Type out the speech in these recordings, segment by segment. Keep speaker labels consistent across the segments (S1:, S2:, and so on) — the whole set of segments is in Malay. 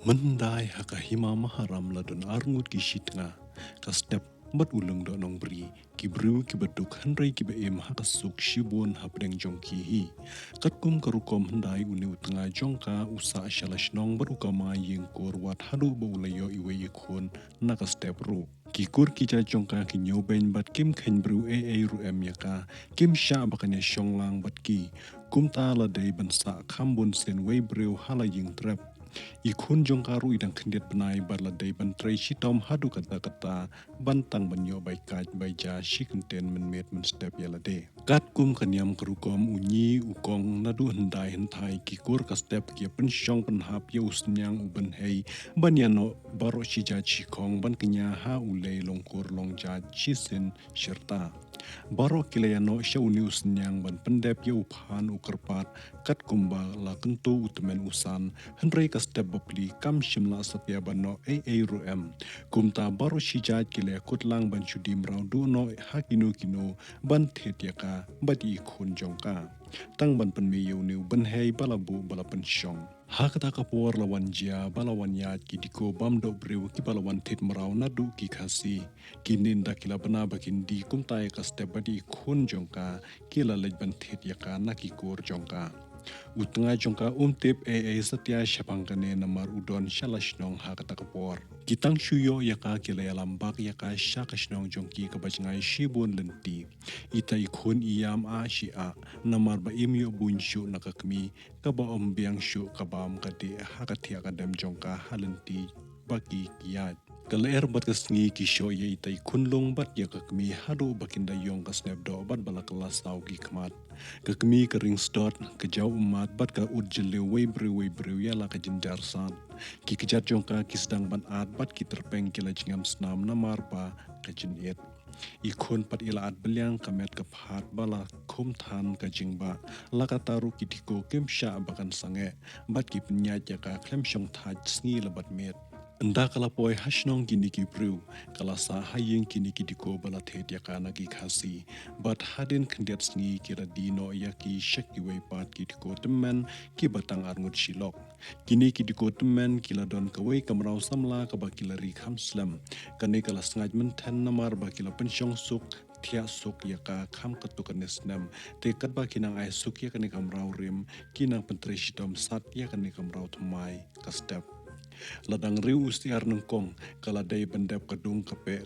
S1: Mendai haka hima maharam ladon arngut kishit nga ka step bat ulung do nong beri ki bru ki batuk handrai ki beem haka suk shibun hapdeng jong ki hi kat kum karukom hendai uni utnga jongka usa shalash nong baru kama yeng kor wat hadu ba ulayo iwe ikun na ka step ru ki kur ki ja jongka ki nyoben bat kim khen bru ru em yaka kim sha bakanya shonglang bat ki kum ta la dei ban sa khambun sen we bru hala yeng trap ikun jongkaru idang kendiat benai barladai bantrai shitom hadu kata-kata bantang banyo bai kaj bai ja shikenten menmet men step yalade. Kat kum kanyam kerukom unyi ukong nadu hendai hentai kikur ka step kia pensyong penhap ya usnyang uben hei banyano baro shija chikong ban kenya ha ulei longkur longja chisin shirta. Baro kilayano siya unius niyang ban pendep ya uphan ukerpat kat kumba la kentu utemen usan henry ka step bapli kam shimla satya bano ruem kumta baro shijat kilaya kutlang ban shudim raudu no hakino kino ban thet yaka badi khun jongka tang ban pen meyu niu ban hei balabu balapan syong hakata kapor lawan jia balawan yat ki diko bamdo brew ki balawan tit marau nadu ki khasi kinin dakila bana bakin di kumtai ka step badi khun jongka kila lej ban tit yaka nakikur jongka utnga jongka tip satya syapangkane namar udon shalashnong hakata kapor kitang shuyo yaka kilaya lambak yaka syakashnong jongki kabajngai shibun lenti ita ikhun iyam a shi a namar ba imyo bunshu nakakmi kaba ombiang shu kabam kade hakatia kadam jongka halenti baki kiyat kalaer bat kasngi kisho ye itai kunlong bat ya kakmi hadu bakinda yong ka snapdo bat bala kelas tau ki kmat kakmi ka ring start ka jau umat bat ka udjele we brew ya la ka jindar san ki kejat jongka ki sedang ban at bat ki terpeng kila jingam snam namar pa ka jinit ikun pat ila at beliang kamet kaphat bala kum than ka jingba laka taru kitiko kem sha bakan sange bat ki penyat ya ka klem syong thaj sngi labat met enda kala poi hashnong kini ki brew kala sa hayeng kini ki diko bala thet ya kana ki khasi bat hadin khendiat sngi kira dino ya ki shaki we pat ki diko temen ki batang arngut shilok kini ki diko temen kila don kawai kamrau samla ka bakila ri kham slam kane kala sngai men than namar bakila pensyong suk thia suk yaka kham katukan nesnam te katba kinang ai suk ya kane kamrau rim kinang pentre shitom sat ya kane kamrau thmai ka step ladang riu ustiar nengkong kala day bandap kadung kape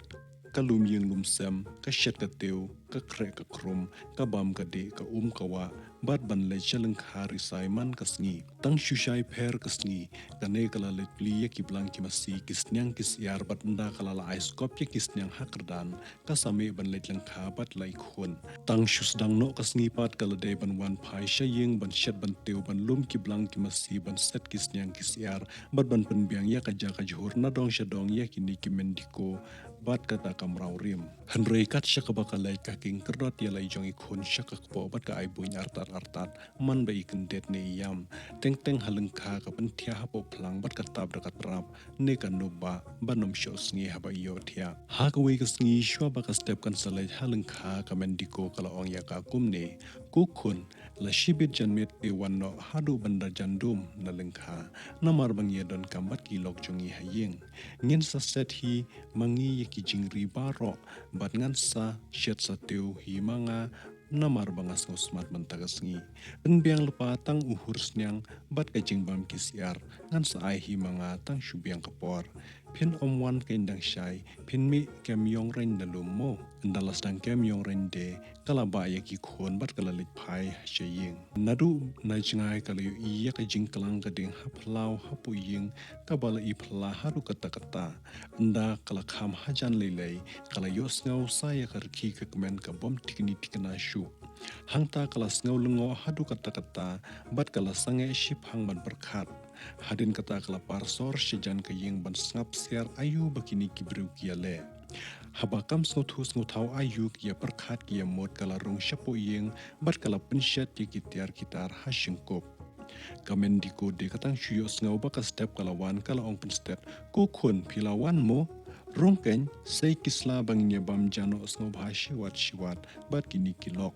S1: kalum yeng lum sem ka shet ka teu ka kre ka krum ka bam ka de ka kawa bat ban le chaleng khari saiman kasngi tang shushai pher kasngi kane kala le pli ya ki blang ki masi kisnyang kis yar bat nda kala la ice kop ya kisnyang hakrdan ka same ban le leng kha bat lai khun tang shus dang no kasngi pat kala day ban wan phai sha yeng ban shet ban teu ban lum ki blang ki masi ban set kisnyang kis yar bat ban pen biang ya ka ja ka jhur na dong shadong ya ki ni ki mendiko bat kata kamrau rim henrei kat syaka bakal lai ka king kerdot ya lai jongi khun syaka kpo bat ka ai buin artat man bai kendet ne yam teng teng halengkha ka penthia hapo plang bat ka tab dakat prap ne kan nuba banom sho sngi haba yo thia ha ka we ka sngi shwa ba ka step kan salai halengkha ka mendiko kala ong ya ka kumne ku khun la shibit janmet e wanno hadu banda jandum na lengkha namar bang ye don kambat ki lok jongi hayeng ngin sa set hi mangi ki jingri baro bat ngan sa shet sa teu hi manga namar bangas ngosmat mentagasngi enbiang lepa tang uhur snyang bat ka jingbam kisiar ngan sa ai hi manga tang shubiang kapor pin omwan kendang shai pin mi kem yong ren dalum mo endalas dang kem yong ren de kala ba ya ki khon bat kala lit phai shaying nadu na jingai kala yu iya ka jingklang ka ding haplau hapu ying kabala i phla haru kata kata nda kala kham hajan lelei kala yos ngau saya karki ka kemen ka bom tikni tikna shu hangta kala ngau lengo hadu kata kata bat kala sange ship hang ban berkhat hadin kata kala parsor sejan ka ying ban ngap siar ayu bakini kibru kiale habakam sothus ngutau ayu kia perkhat kia mod kala rong syapo ying bat kala penshat ki kitiar kitar hashingkop kamen diko de katang syuyos ngau baka step kala wan kala ong pen step ku khun pilawan mo rongken sei kisla bangnya bam jano ngau bha shiwat bat kini kilok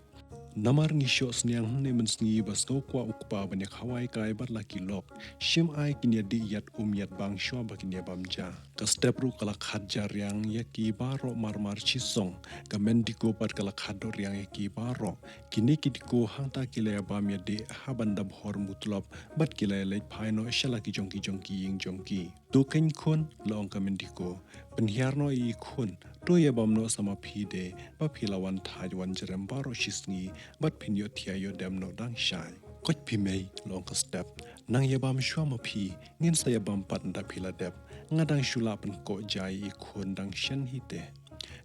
S1: Namar ngisyo sniang ne mensngi bas ngau kwa ukpa banyak hawai kai bat laki lok. Shim ai kinya di yat yat bang shwa bakinya bamja. Ka step ru kala khajar yang yaki baro marmar chisong. Ka mendiko pat kala khador yang yaki baro. Kini kitiko hangta kilaya bam ya de habandab hor mutlop bat kilaya lej paino shalaki jongki ying jongki. To ken kun laong ka mendiko. Penhiarno i kun. To ya bamno sama pide ba pilawan thaj wan jerem baro shisngi bat pinyo tiayo dem no dang shai. Koch pi mei long ka step nang yabam shwa ma pi ngin sa yabam pat nda pila dep ngadang shula pen ko jai i khun dang shen hite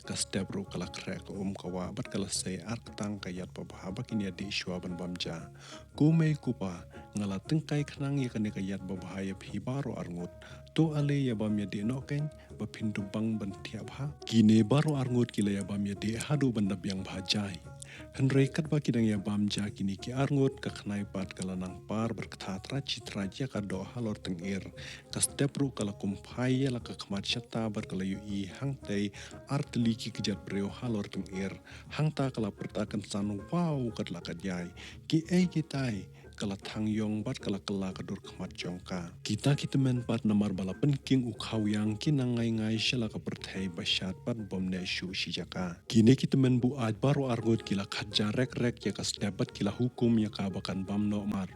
S1: ka step ru kala krek kawa bat kala say ark tang kayat pa bahaba kinya di shwa ban bamja ku mei kupa ngala tengkai khnang ye kane kayat ba bahaya phi baro arngut to ale yabam ya di no ken ba pintu bang ban tiap ha kine baro arngut kila yabam ya di hadu bandab yang bhajai Henry kat ba kidang ya bamja kini ki arngut ka khnai pat kala nang par berkata citra ya ka do halor tengir ka step ru kala kumpai ya la ka khmat chata bar kala yu i hangtai artli ki kijat breu halor tengir hangta kala pertakan san wow kat la ka jai ki kitai kala thang yong bat kala kadur khmat jongka kita men pat namar bala penking ukhaw yang kinangai ngai shala ka perthai basyat pat bomne shu shijaka kini men bu aj baro argot kila khaja rek ya ka step bat kila hukum ya ka bakan bamno mar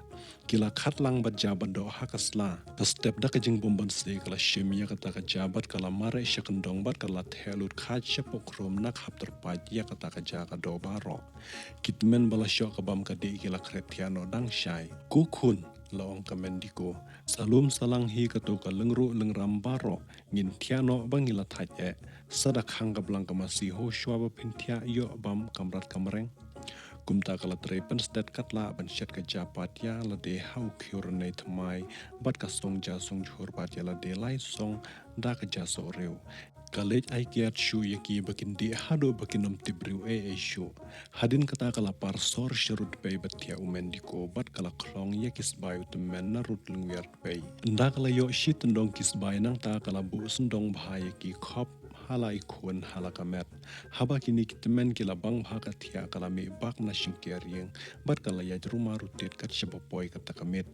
S1: kila khatlang bat jabat do hakasla ka step da ka jing bomban se kala shim ya ka ta ka jabat kala mare shakandong bat kala thelut khat shapokrom nak hapter pa ya ka ta ka jaga do baro kitmen bala syok kabam ka di kila kretiano dang syai kukun laong ka mendiko salum salang hi kato ka lengru lengram baro ngin tiano bangila thaje sadak hang ka blang ka masi ho shwa ba pintia yo bam kamrat kamreng kumta kala trepen stet katla ban shet ka japat ya la de hau kyur nei thmai bat ka song ja song jhur pat ya la de lai song da ka ja so reu Kalej ai kiat shu yaki bakin di hado bakinom tibriu shu. Hadin kata kala par sor sherut pay batia umendiko bat kala klong yakis bayu temen na rut lungwer pay. Nda kala yo shit ndong kis bay nang ta kala bu sendong bahaya ki khop hala ikun hala kamet. Haba kini kitemen kila bang bhaka tia kala me bak na shingkerieng bat kala yaj rumah rutit kat shabapoy kata kamet.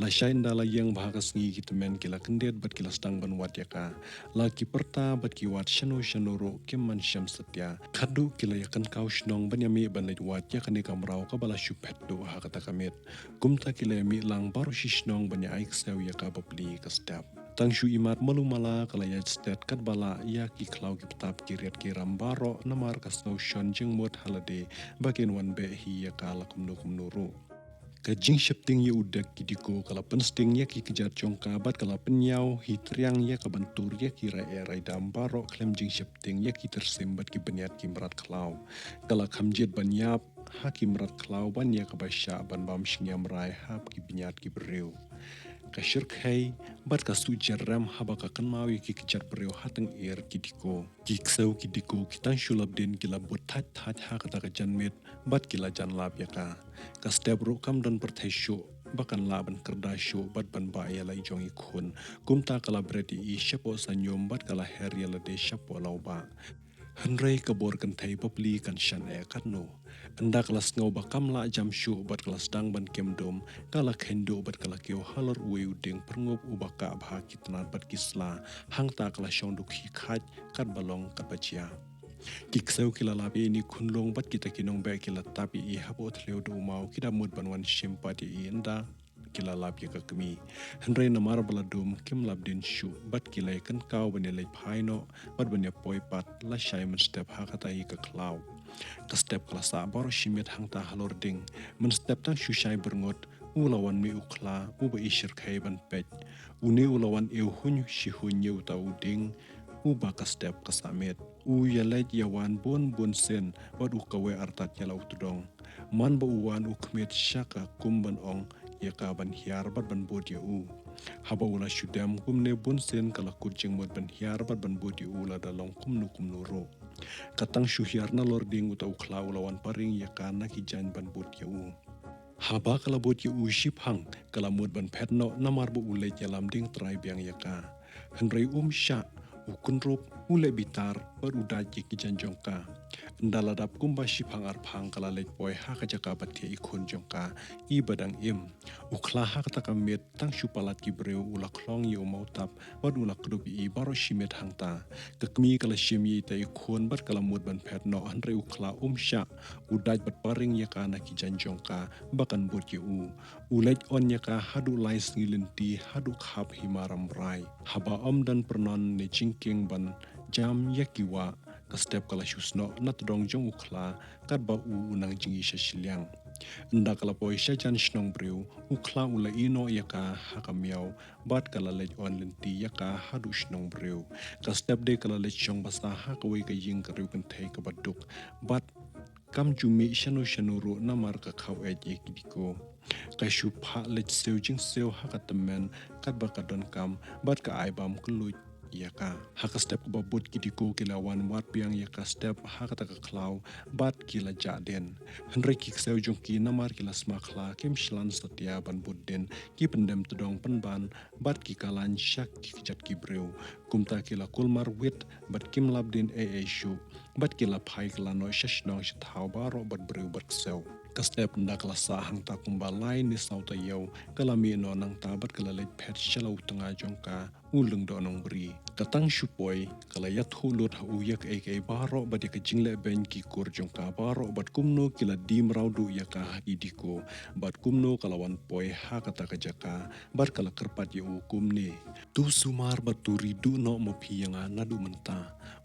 S1: La shain dala yang bhaka sngi kitemen kila kendet bat kila stang ban wat yaka. La ki perta bat ki wat shano ro kim man syam satya. Kadu kila yakan kau shnong ban yami ban lej wat yakani kamrau ka bala shupet do ha kata kamet. Kumta kila yami lang baru shishnong ban ya aik sew yaka babli ka step. Tang shu imat malu mala kala ya stet kat bala ya ki klau ki petap kiriat ki rambaro namar kasno shon jeng mot halade bakin wan be hi ya kala kumnu ru. Ka jing shifting ya udak ki diko kala pensting ya ki kejar jongka bat kala penyau hi triang ya ka bantur ya ki rai dambaro klem jing shifting ya ki tersembat ki beniat ki merat klau. Kala kamjet banyap hakim merat klau ban ya ka basya ban bam shingyam rai hap ki beniat ki bereu. Ka shirkhai bat ka sujar ram haba ka kanmawi ki kejar bereu hateng ki diko ki ksau ki diko ki tang shulab den kila bot that ha kata ka janmet bat kila jan lab ya ka step ru kam dan perthai shu bakan laban kerda shu bat ban ba ya lai jong ikun kumta kala bredi i shapo sanyom bat kala her ya la de shapo lauba Henry kabor kan thai papli kan shan katno. Anda kelas ngau bakam la jam shu bat kelas dang ban kemdom kala kendo bat kala kyo halor uwe udeng perngop ubaka abha kitna bat kisla hang ta kala shonduk hi khat kat balong kat bachia. Kiksau kila labi ini kunlong bat kita kinong ba kila tapi i habo thleu do mau kita mud banwan shimpati i enda kila lab ya kami Henry namar baladum kim lab din shu bat kila kan kau bane lej phaino bat bane poi pat la shaiman step hakata hi ka klau ka step kala sa bor shimit hangta halor ding men step tang shu shai berngot ulawan mi ukla uba ishir khai ban pet uni ulawan eu hun shi hun yeu ta uding uba ka step ka samet ya lej yawan bon sen bat ukawe artat yala utudong man ba uwan ukmet shaka kumban ong ya kaban hiar bat ban bod ya haba ula shudam kumne bunsen kala kurjing mod ban hiar bat ban bod ya la dalong kumnu ro katang shu hiar na lording uta ukla ulawan paring ya kana ki jan ban bod ya haba kala bod ya ship hang kala mod ban petno namar bu ulej yalam ding tribe yang ya ka Henry sha ukun rup ule bitar berudaj ki janjongka ndaladap kumba shipang arphang kala lek boy ha ka jaka batia ikun jongka i badang im ukla ha ka takamit tang shupalat ki breu ula klong yi umautap bad ula krubi i baro shimet hangta kakmi kala shimi ta ikun bat kala mud ban pet no andre ukla sha udaj bat paring yaka na ki janjongka bakan bot ki ulej on yaka hadu lais ngilinti hadu khap himaram rai haba dan pernon ne chingking ban jam yakiwa ka step kala shusno nat dong jong ukla kat ba unang jingi shashiliang nda kala poi shajan shnong breu ukla ula ino yaka hakamiao bat kala lej on linti yaka hadu shnong breu ka step de kala lej chong basa hakawai ka ying ka riu kan thai ka baduk bat kam jumi shanu ro namar ka khaw e kidiko ka shu pha lech seu jing seu hakatamen kat ba ka don kam bat ka ai bam kului yaka haka step ba bot kidiko kilawan wat piang yaka step hakata ka klau bat kila jaden henry ki seu jong ki namar kila smakla kim shlan satya ban budden ki pendem tudong penban bat ki kalan syak ki jat ki breu kumta kila kulmar wit bat kim labdin shu bat kila phai kila no shashnong shthau baro bat breu bat seu ka step ndak la sa hang ta kumba lai ni sauta yau kalami no nang ta bat kala lej phet shalau tanga jongka ulung do nong bri katang shupoi kala yat hulut ha uyak ek baro bat ka jingle ben ki kur jongka baro bat kumno kila dim raudu yaka idiko bat kumno kalawan poi ha kata ka jaka bat kala kerpat ye kumni tu sumar bat turidu no mo phi yanga nadu menta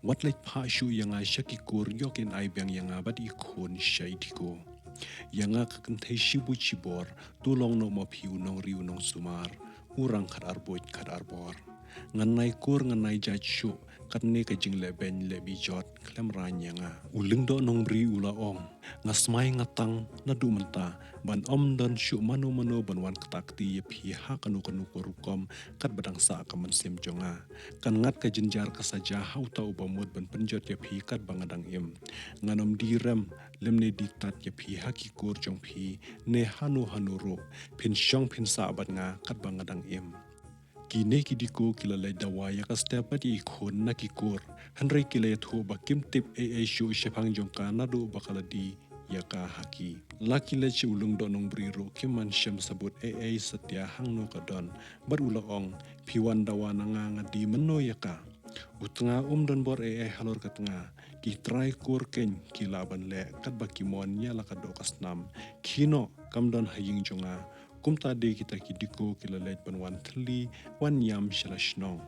S1: wat lej pha shu yanga shaki kur yokin ai bang yanga bat ikon shaidiko yanga kakantai shibu chibor tulong no mapiu nong riu nong sumar urang khat arboit khat arbor nganai kur nganai jachu katne ka jingle ben le bi jot klem ranyanga uling do nong bri ula ong ngasmai ngatang nadu menta ban dan shu manu ban wan katakti ye phi ha kanu korukom kat badang sa kaman sim jonga kan ngat ka jinjar ka saja hau tau bamut ban penjot ye phi kat bangadang im nganom direm lemne ditat ye phi ha ki kur jong phi ne hanu ro phin shong phin sa bat nga kat bangadang im kine kidiko kila lay dawa ya ka step pati ikon na kikur hanray kila yatho ba kim tip shu shepang jongka nado bakala di yaka haki laki le ulung do nong briro kiman shem sabut satya hang no kadon bar ulaong piwan dawa nanga ngadi meno yaka utanga dan bor halor katanga ki try kur ken kilaban le kat bakimon ya lakado kasnam kino kamdon haying jonga kumta de kita kidiko kila lej banwan thli wan yam shalashnong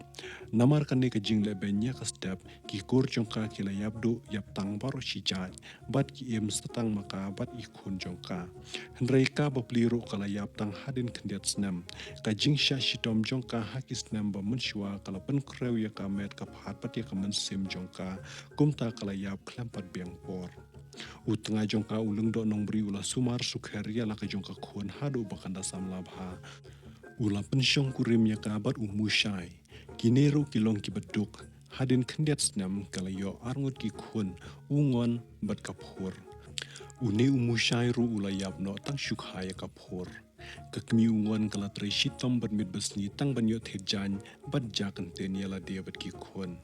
S1: namar kanne ka jingle benya ka step ki kur chongka kila yabdu yap tang baro shijaj bat ki em satang maka bat ikhun jongka hendrai ka bapliro kala yap tang hadin khndiat snam ka jingsha shitom jongka hakis nam ba munshwa kala pen krew ya ka met ka phat pat ya ka man sim jongka kumta kala yap klampat biang por utanga jongka ulung do nong bri ula sumar sukheria la ka jongka khon hadu bakanda samla bha ula pensyong kurim ya ka bat umushai kinero kilong ki beduk hadin khndiat snam kalayo arngut ki khon ungon bat kaphur une umushai ru ula yapno tang shukhaya kaphur kakmi ungon kala tre shitom bat mit basni tang banyo thejan bat jakan tenia la dia bat ki khon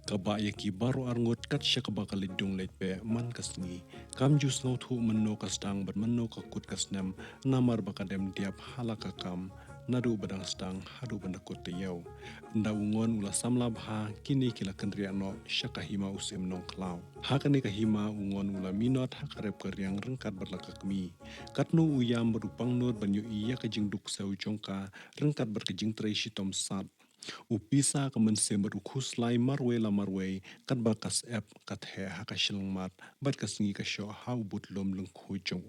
S1: kaba yaki baro arngot kat sya kaba kalidung leit pe man kasni kam jus no thu manno kastang bat manno ka kut kasnam namar bakadem diap halaka kam nadu badang stang hadu bandakut te yau nda ungon ula samla bha kini kila kendria no syaka hima usim nong klau hakani ka hima ungon ula minot hakarep karyang rengkat berlakakmi katnu uyam berupang nur banyu iya kajing duk seu jongka rengkat berkejing trei shitom sat upisa kamen sember ukhus lai marwe la marwe kat bakas ep kat he hakashilng mat bat kasngi ka sho hau but lom lung khu jong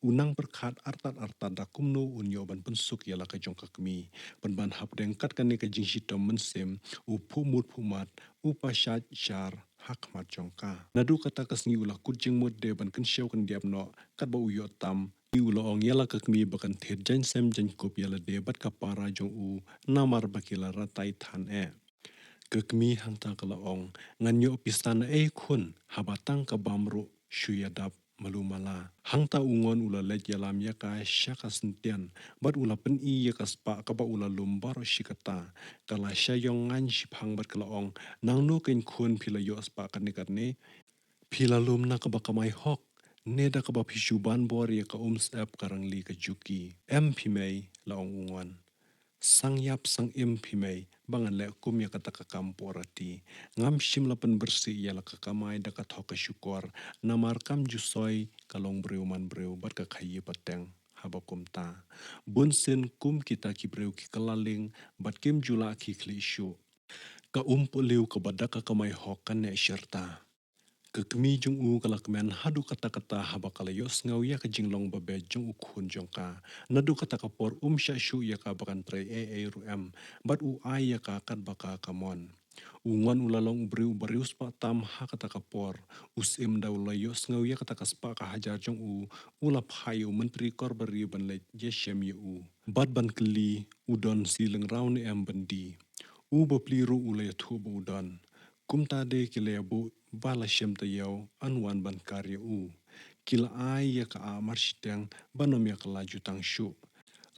S1: unang berkat artat da kumno unyo ban pensuk yala ka jong kakmi ban hapdeng kat kan ka jingshi tom mensem upu mut pumat upashat shar hak mat jongka nadu kata kasngi ulah kujing mut de ban kan show kan diap no kat ba uyo tam ula ong yala kakmi bakan thet jan sem jan kop yala de bat kapara jong namar bakila ratai than kakmi hang ta kala ong nganyo pisana khun habatang ka bamru shuyadap malumala hangta ungon ula lej yalam yaka syaka sentian bat ula pen i yaka spa kaba ula lumbaro shikata kala syayong ngan shiphang bat kalaong nang no ken kun pila yo spa karne pila lum na kaba kamay hok neda kaba pishuban bor yaka sep karang li ka juki em pimay laong ungon sang yap sang im pimay bangan le kum ya kata kakamporati ngam shim lapan bersih ya la kakamay da kathoka syukor namar kam jusoy kalong breu man breu bar ka khayi pateng haba kumta bunsin kum kita ki breu ki kalaling bat kim jula ki kli syu ka liu ka badaka kamay hokan ne syerta kekemi jung u kalak men hadu kata-kata haba kalayos ngau ya ke jinglong babe jung u kun jong ka nadu kata kapor sya syu ya ka bakan tre ru em bat u ai ya ka kat baka kamon ungon ulalong briu barius pa tam ha kata kapor usim daw layos ngau ya kata kaspa ka hajar jong u ulap hayu menteri kor bari ban le jeshem ya u bat ban keli udon siling raun em bandi u bapliru ulay thuba udon kumta de kile bu bala shem ta yau anwan ban karya u kila ai ya ka amar shiteng banom ya kala jutang shu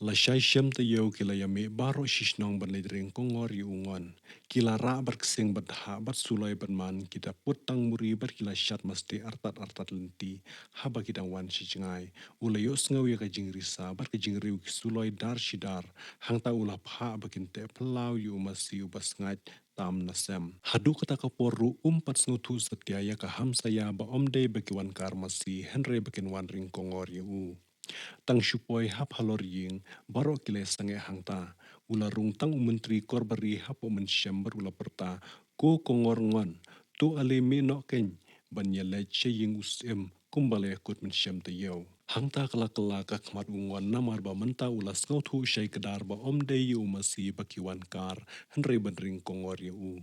S1: la shai shem ta yau kila ya me baro shishnong ban le dring kongor yu ungon kila ra bar kseng bat ha bat sulai ban man kita putang muri bar kila shat masti artat lenti haba kita wan shichngai ula yos ngau ya ka jingrisa bar ka jingriu ki sulai dar shidar hangta ula pha bakin te plau yu masi ubas ngat tam nasem hadu kata kaporu umpat snutu setia ya ka hamsaya ba omde bakiwan karmasi henry bakin wan ring kongor yu tang syupoi hap halor ying baro kile sange hangta ula rung tang menteri korbari hapo mensyam ula perta ko kongor ngon tu ale me no ken ban ya le che ying usem kumbale kut mensyam te yau hangta kala ka khmat ungon namar ba menta ula skau thu shai kedar ba omde yu masi bakiwan kar henry ban ring kongor yu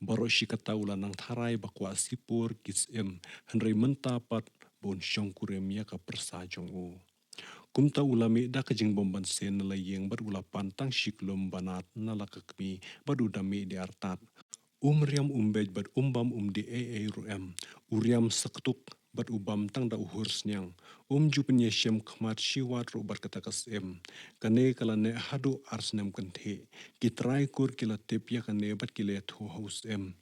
S1: baro shikata ula nang tharai bakwa sipur kisem henry menta pat bon syong kurem ya ka persajong u kumta ulami da kajing bomban sen na layeng bar ula pantang shiklum banat na lakakmi badu dami di artat. Umriam umbej bad umbam di ruem. Uriam saktuk bad ubam tang da uhurs nyang. Jupen yeshem khmat shiwat ru bad katakas em. Kane kala ne hadu arsnem kenthe. Kitrai kur kila tip ya kane bad kile thu haus em.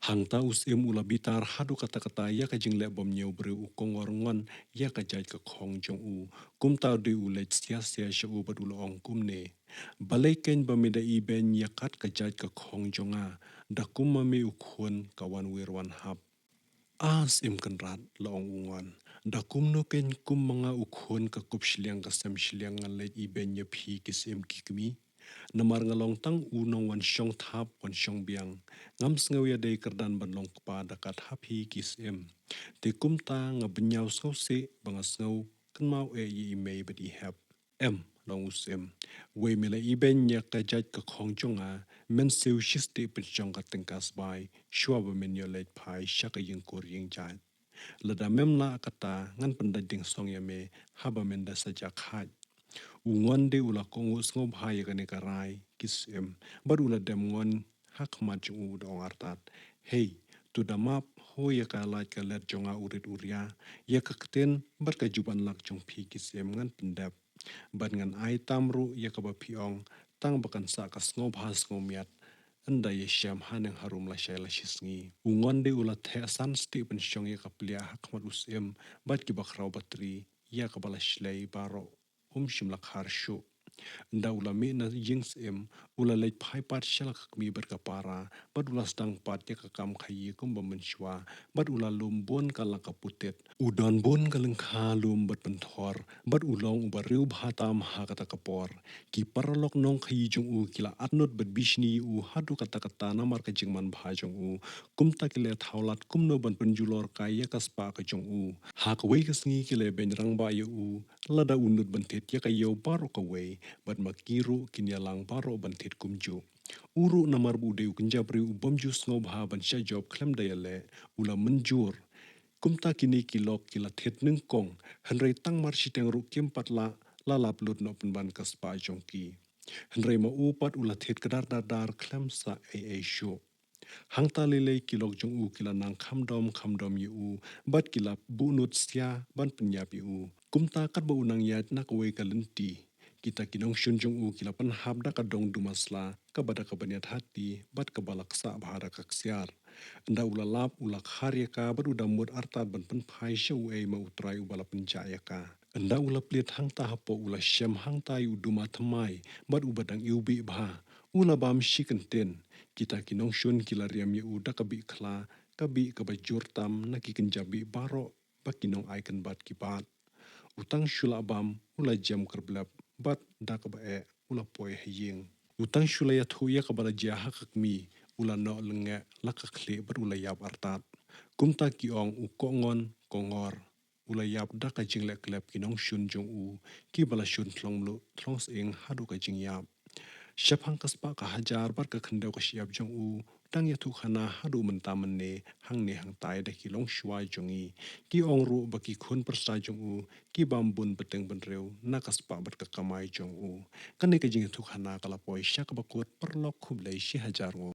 S1: Hangta usim ula bitar hadu kata-kata ya ka jingle bom nyau bre u kongor ngon ya ka jaj ka khong jong u kum ta de u le sia sha u bad ula ong kum ne balai ken ba me da i ben ya kat ka jaj ka khong jonga da kum ma me u khun ka wan wir wan hap as im kan rat la ong ungan da kum no ken kum manga u khun ka kup shliang ka sem shliang ngan le i ben ya phi ki sem ki kmi namar ngalong tang unong wan syong thap wan syong biang ngam sngaw ya dei kerdan ban long kpa dakat hapi kis em te kumta nga benyaw sngaw se banga sngaw kan mau yi mei badi hap em long usem we mila iben nya ka jaj ka khong jonga men seu shiste pen chong ka tengkas bai shwa ba men yo let pai shaka yin kor yin jaj lada memla kata ngan pendading song ya me haba men da sajak haj ungon de ula kongo sngob hai gane karai kisem bar ula dem ngon hak mach u dong artat hey tu damap ho ya ka laj ka ler jonga urit uria ya ka kten bar ka juban lak jong phi kisem ngan pendap ban ngan ai tamru ya ka ba piong tang bakan sa ka sngob has ngomiat anda ye syam haneng harum la shay la shisngi ungon de ula the san sti pen syong ya ka plia hak mat usem bat ki bakrau batri ya ka bala shlei baro shimla khar shu nda ula me na jings em ula leit phai pat shalak mi ber ka para bat ula stang pat ya ka kam khai kum ba man shwa bat ula lum bon ka la ka putet udon bon ka leng kha lum bat ban thor bat ulong ba riu bha tam ha ka ta ka por ki paralok nong khai jung u kila atnot bat bishni u hadu kata kata namar ka jingman bha jung u kum ta kile thaulat kum no ban penjulor ka ya ka spa ka jung u ha ka wei ka sngi kile ben rang ba yu u lada unut ban tet ya ka yo baro ka wei bat makiru kinyalang baro ban tet kumju uru namar bu de kunjabri u bomju sngo bha ban sha job klem dayale ula menjur kumta kini kilok kila thet neng kong henrei tang mar siteng ru kim patla lalap lut no ban kaspa jongki henrei ma upat ula thet kadar dar klem sa shu Hang ta lele kilok jong u kila nang kham dom yu u bat kilap bunut sia ban penyap yu u. Kumta kat ba unang yat nak we kalenti. Kita kinong shun jong u kila pan hab da kadong dumasla kabada kabanyat hati bat kabalak sa bahara kaksiar. Nda ula lap ula kharya ka bat uda mut artat ban pan phai shu e ma utrai ubala penjaya ka. Nda ula plit hang ta hapo ula shem hang ta yu duma thamai bat ubadang iubi bha. Ula bam shikenten. Kita kinong shun kila riam yu uda kabi kla kabi kabajur tam na kikenjabi baro bakinong aikan bat kibat. Utang shula bam ula jam kerblap bat da kaba e ula poe haying. Utang shula ya thuya kabala jaha kakmi ula no lenge lakakli bat ula yap artat. Kumta kiong u kongon kongor. Ula yap da ka jing lek klep kinong shun jong u ki bala shun thlong lu thlong ing hadu ka jing yap. Syapang kaspa ka hajar bar ka khandau ka siap jong u tang ya thu khana hadu mentaman ne hang tai da kilong shwai jongi ki ong ru ba ki khun prasa jong u ki bambun beteng benreu na kaspa bat ka kamai jong u kani ka jing thu khana kala poi syak bakut perlok khub lai shi hajar ngo